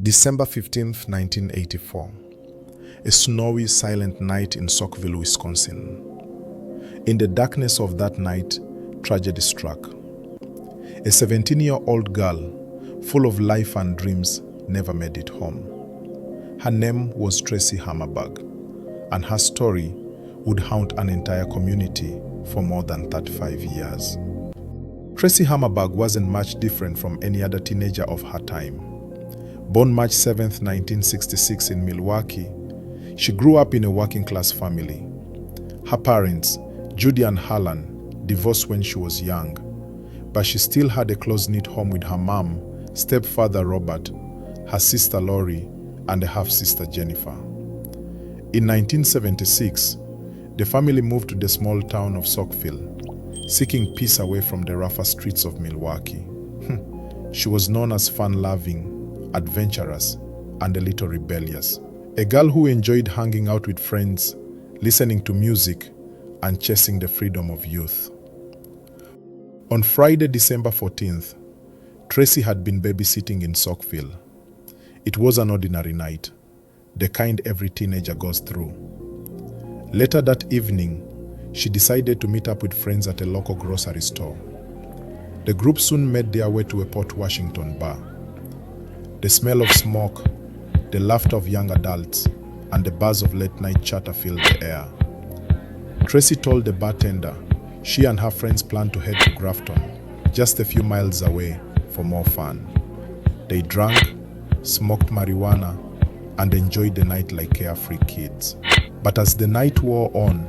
December 15th, 1984. A snowy, silent night in Saukville, Wisconsin. In the darkness of that night, tragedy struck. A 17-year-old girl, full of life and dreams, never made it home. Her name was Traci Hammerberg, and her story would haunt an entire community for more than 35 years. Traci Hammerberg wasn't much different from any other teenager of her time. Born March 7, 1966 in Milwaukee, she grew up in a working-class family. Her parents, Judy and Harlan, divorced when she was young, but she still had a close-knit home with her mom, stepfather Robert, her sister Lori, and a half-sister Jennifer. In 1976, the family moved to the small town of Saukville, seeking peace away from the rougher streets of Milwaukee. She was known as fun-loving, adventurous, and a little rebellious. A girl who enjoyed hanging out with friends, listening to music, and chasing the freedom of youth. On Friday, December 14th, Traci had been babysitting in Saukville. It was an ordinary night, the kind every teenager goes through. Later that evening, she decided to meet up with friends at a local grocery store. The group soon made their way to a Port Washington bar. The smell of smoke, the laughter of young adults, and the buzz of late-night chatter filled the air. Traci told the bartender she and her friends planned to head to Grafton, just a few miles away, for more fun. They drank, smoked marijuana, and enjoyed the night like carefree kids. But as the night wore on,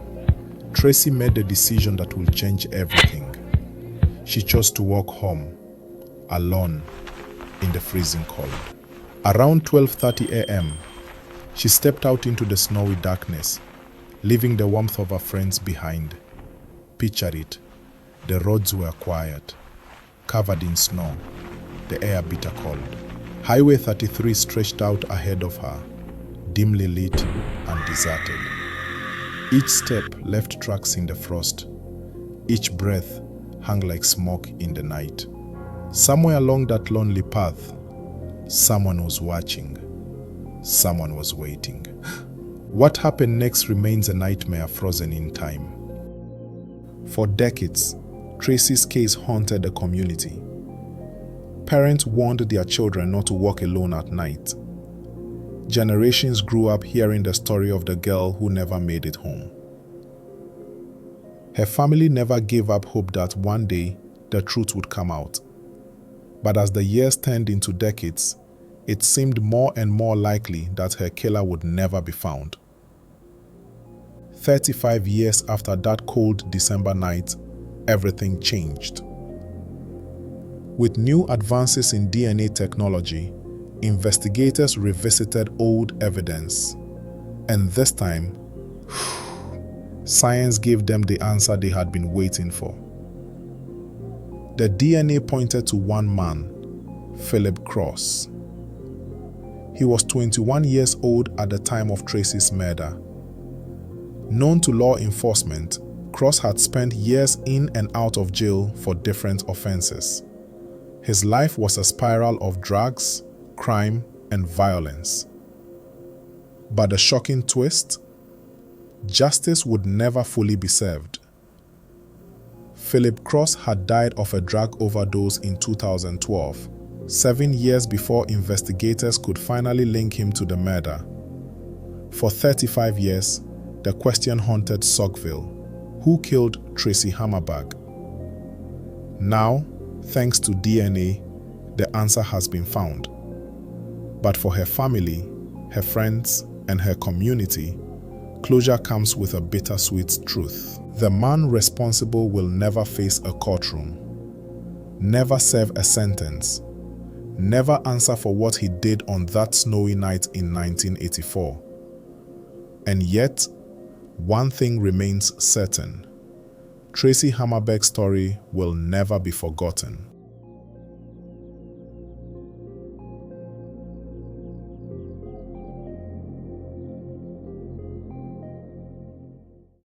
Traci made a decision that will change everything. She chose to walk home, alone, in the freezing cold. Around 12:30 a.m., she stepped out into the snowy darkness, leaving the warmth of her friends behind. Picture it. The roads were quiet, covered in snow, the air bitter cold. Highway 33 stretched out ahead of her, dimly lit and deserted. Each step left tracks in the frost. Each breath hung like smoke in the night. Somewhere along that lonely path, someone was watching. Someone was waiting. What happened next remains a nightmare frozen in time. For decades, Traci's case haunted the community. Parents warned their children not to walk alone at night. Generations grew up hearing the story of the girl who never made it home. Her family never gave up hope that one day the truth would come out. But as the years turned into decades, it seemed more and more likely that her killer would never be found. 35 years after that cold December night, everything changed. With new advances in DNA technology, investigators revisited old evidence. And this time, science gave them the answer they had been waiting for. The DNA pointed to one man, Philip Cross. He was 21 years old at the time of Traci's murder. Known to law enforcement, Cross had spent years in and out of jail for different offenses. His life was a spiral of drugs, crime, and violence. But the shocking twist? Justice would never fully be served. Philip Cross had died of a drug overdose in 2012, 7 years before investigators could finally link him to the murder. For 35 years, the question haunted Saukville: who killed Traci Hammerberg? Now, thanks to DNA, the answer has been found. But for her family, her friends, and her community, closure comes with a bittersweet truth. The man responsible will never face a courtroom, never serve a sentence, never answer for what he did on that snowy night in 1984. And yet, one thing remains certain: Traci Hammerberg's story will never be forgotten.